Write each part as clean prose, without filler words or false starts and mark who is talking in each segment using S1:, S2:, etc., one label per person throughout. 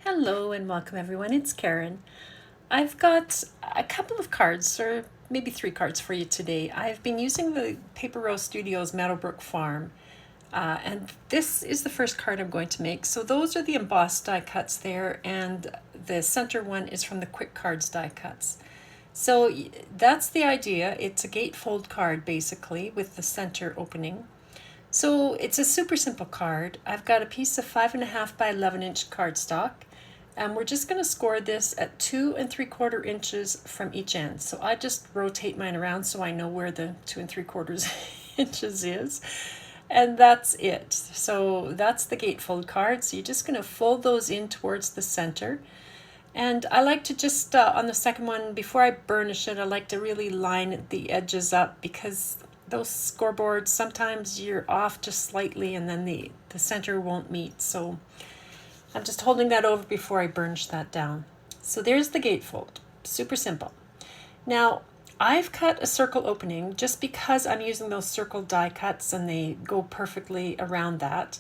S1: Hello and welcome everyone, it's Karen. I've got a couple of cards, or maybe three cards for you today. I've been using the Paper Row Studios Meadowbrook Farm, and this is the first card I'm going to make. So those are the embossed die cuts there, and the center one is from the Quick Cards die cuts. So that's the idea. It's a gatefold card basically with the center opening. So it's a super simple card. I've got a piece of 5.5 by 11-inch cardstock, and we're just going to score this at 2 3/4 inches from each end. So I just rotate mine around so I know where the 2 3/4 inches is, and that's it. So that's the gatefold card. So you're just going to fold those in towards the center. And I like to just, on the second one, before I burnish it, I like to really line the edges up because those scoreboards, sometimes you're off just slightly and then the center won't meet. So I'm just holding that over before I burnish that down. So there's the gatefold, super simple. Now, I've cut a circle opening just because I'm using those circle die cuts and they go perfectly around that.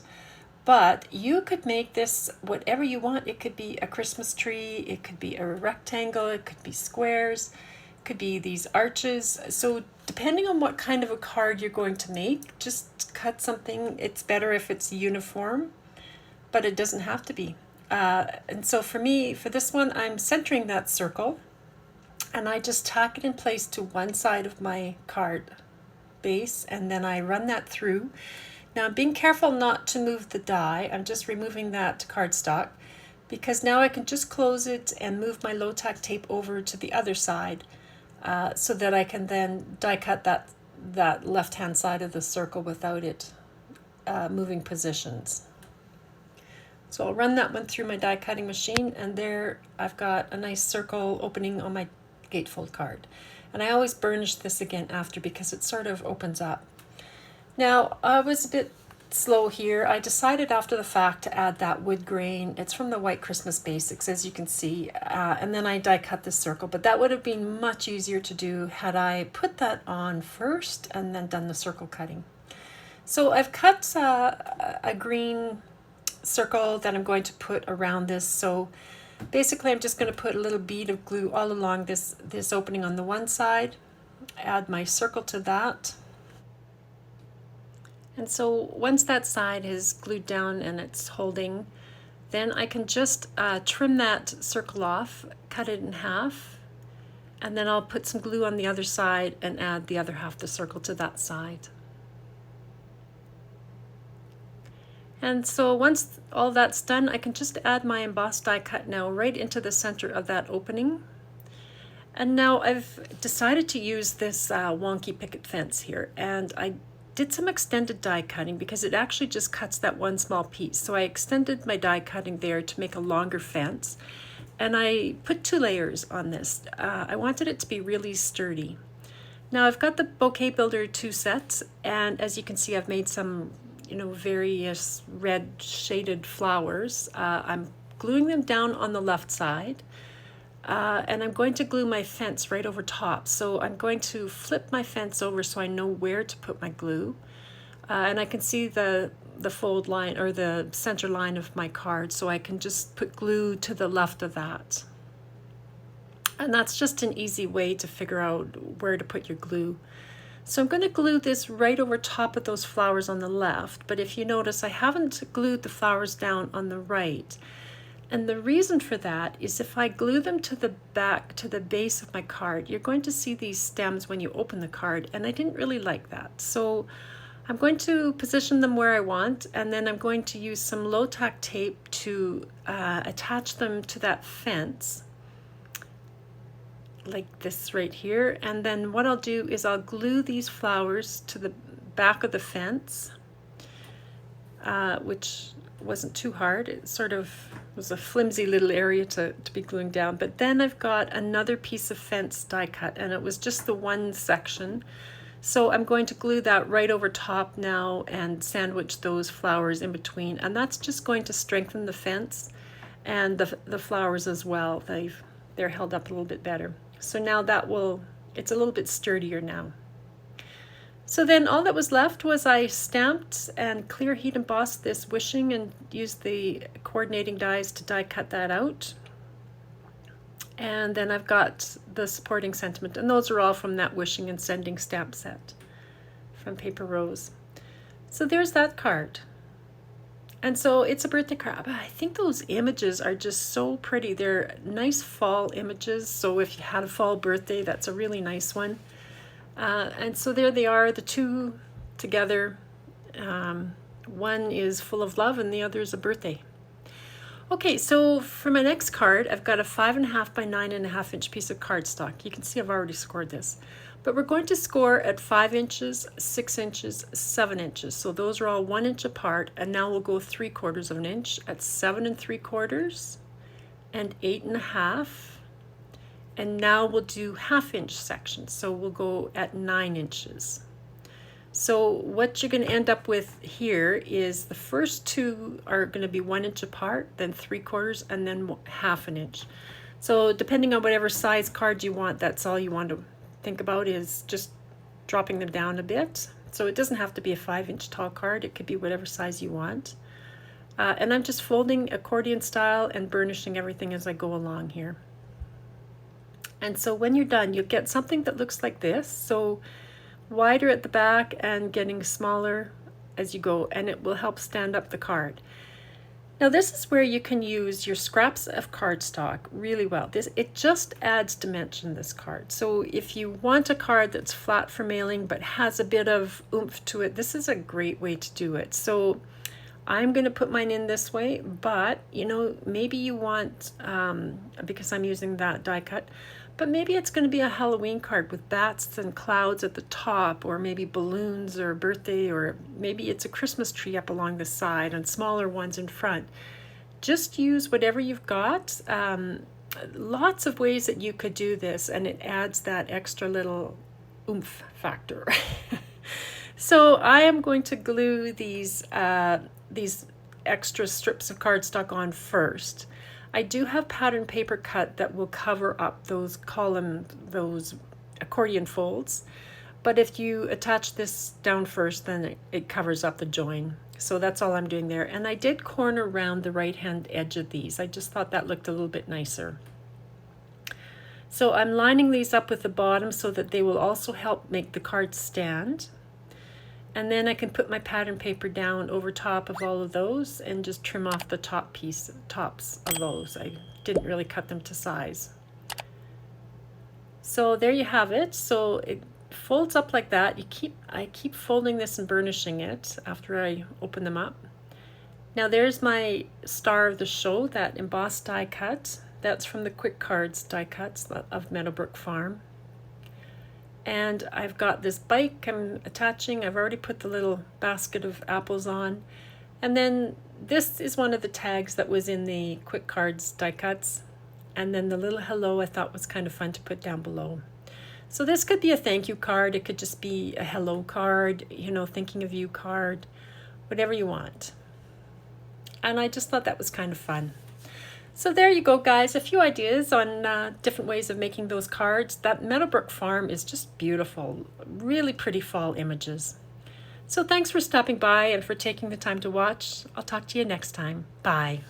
S1: But you could make this whatever you want. It could be a Christmas tree, it could be a rectangle, it could be squares, it could be these arches. So depending on what kind of a card you're going to make, just cut something. It's better if it's uniform, but it doesn't have to be. And so for me, for this one, I'm centering that circle and I just tack it in place to one side of my card base, and then I run that through. Now I'm being careful not to move the die. I'm just removing that cardstock because now I can just close it and move my low tack tape over to the other side, so that I can then die cut that left hand side of the circle without it moving positions. So I'll run that one through my die cutting machine, and there I've got a nice circle opening on my gatefold card. And I always burnish this again after because it sort of opens up. Now, I was a bit slow here. I decided after the fact to add that wood grain. It's from the White Christmas Basics, as you can see, and then I die cut this circle, but that would have been much easier to do had I put that on first and then done the circle cutting. So I've cut a green circle that I'm going to put around this. So basically I'm just going to put a little bead of glue all along this opening on the one side, add my circle to that. And so once that side is glued down and it's holding, then I can just trim that circle off, cut it in half, and then I'll put some glue on the other side and add the other half of the circle to that side. And so once all that's done, I can just add my embossed die cut now right into the center of that opening. And now I've decided to use this wonky picket fence here, and I did some extended die cutting because it actually just cuts that one small piece. So I extended my die cutting there to make a longer fence, and I put 2 layers on this. I wanted it to be really sturdy. Now I've got the Bouquet Builder 2 sets, and as you can see, I've made some various red shaded flowers. I'm gluing them down on the left side, and I'm going to glue my fence right over top. So I'm going to flip my fence over so I know where to put my glue, and I can see the fold line or the center line of my card, so I can just put glue to the left of that. And that's just an easy way to figure out where to put your glue. So I'm going to glue this right over top of those flowers on the left, but if you notice, I haven't glued the flowers down on the right. And the reason for that is if I glue them to the back, to the base of my card, you're going to see these stems when you open the card, and I didn't really like that. So I'm going to position them where I want, and then I'm going to use some low tack tape to attach them to that fence, like this right here. And then what I'll do is I'll glue these flowers to the back of the fence, which wasn't too hard. It sort of was a flimsy little area to be gluing down. But then I've got another piece of fence die cut, and it was just the one section. So I'm going to glue that right over top now and sandwich those flowers in between. And that's just going to strengthen the fence and the flowers as well. They're held up a little bit better. So now it's a little bit sturdier now. So then all that was left was I stamped and clear heat embossed this wishing and used the coordinating dies to die cut that out. And then I've got the supporting sentiment, and those are all from that wishing and sending stamp set from Paper Rose. So there's that card. And so it's a birthday card. I think those images are just so pretty. They're nice fall images. So if you had a fall birthday, that's a really nice one. And so there they are, the two together. One is full of love and the other is a birthday. Okay, so for my next card, I've got a 5.5 by 9.5 inch piece of cardstock. You can see I've already scored this. But we're going to score at 5 inches, 6 inches, 7 inches. So those are all 1 inch apart. And now we'll go 3/4 of an inch at 7 3/4 and 8.5. And now we'll do 1/2 inch sections. So we'll go at 9 inches. So what you're going to end up with here is the first two are going to be 1 inch apart, then 3/4, and then 1/2 inch. So depending on whatever size card you want, that's all you want to think about, is just dropping them down a bit. So it doesn't have to be a 5-inch tall card. It could be whatever size you want. And I'm just folding accordion style and burnishing everything as I go along here. And so when you're done, you'll get something that looks like this. So wider at the back and getting smaller as you go, and it will help stand up the card. Now this is where you can use your scraps of cardstock really well. It just adds dimension, this card. So if you want a card that's flat for mailing but has a bit of oomph to it, this is a great way to do it. So I'm going to put mine in this way, but you know, maybe you want, because I'm using that die cut, but maybe it's going to be a Halloween card with bats and clouds at the top, or maybe balloons or a birthday, or maybe it's a Christmas tree up along the side and smaller ones in front. Just use whatever you've got. Lots of ways that you could do this, and it adds that extra little oomph factor. So I am going to glue these extra strips of cardstock on first. I do have pattern paper cut that will cover up those accordion folds, but if you attach this down first, then it covers up the join. So that's all I'm doing there. And I did corner around the right hand edge of these. I just thought that looked a little bit nicer. So I'm lining these up with the bottom so that they will also help make the card stand. And then I can put my pattern paper down over top of all of those and just trim off the tops of those. I didn't really cut them to size. So there you have it. So it folds up like that. I keep folding this and burnishing it after I open them up. Now there's my star of the show, that embossed die cut. That's from the Quick Cards die cuts of Meadowbrook Farm. And I've got this bike I'm attaching. I've already put the little basket of apples on. And then this is one of the tags that was in the Quick Cards die cuts. And then the little hello I thought was kind of fun to put down below. So this could be a thank you card. It could just be a hello card, you know, thinking of you card, whatever you want. And I just thought that was kind of fun. So there you go, guys. A few ideas on different ways of making those cards. That Meadowbrook Farm is just beautiful. Really pretty fall images. So thanks for stopping by and for taking the time to watch. I'll talk to you next time. Bye.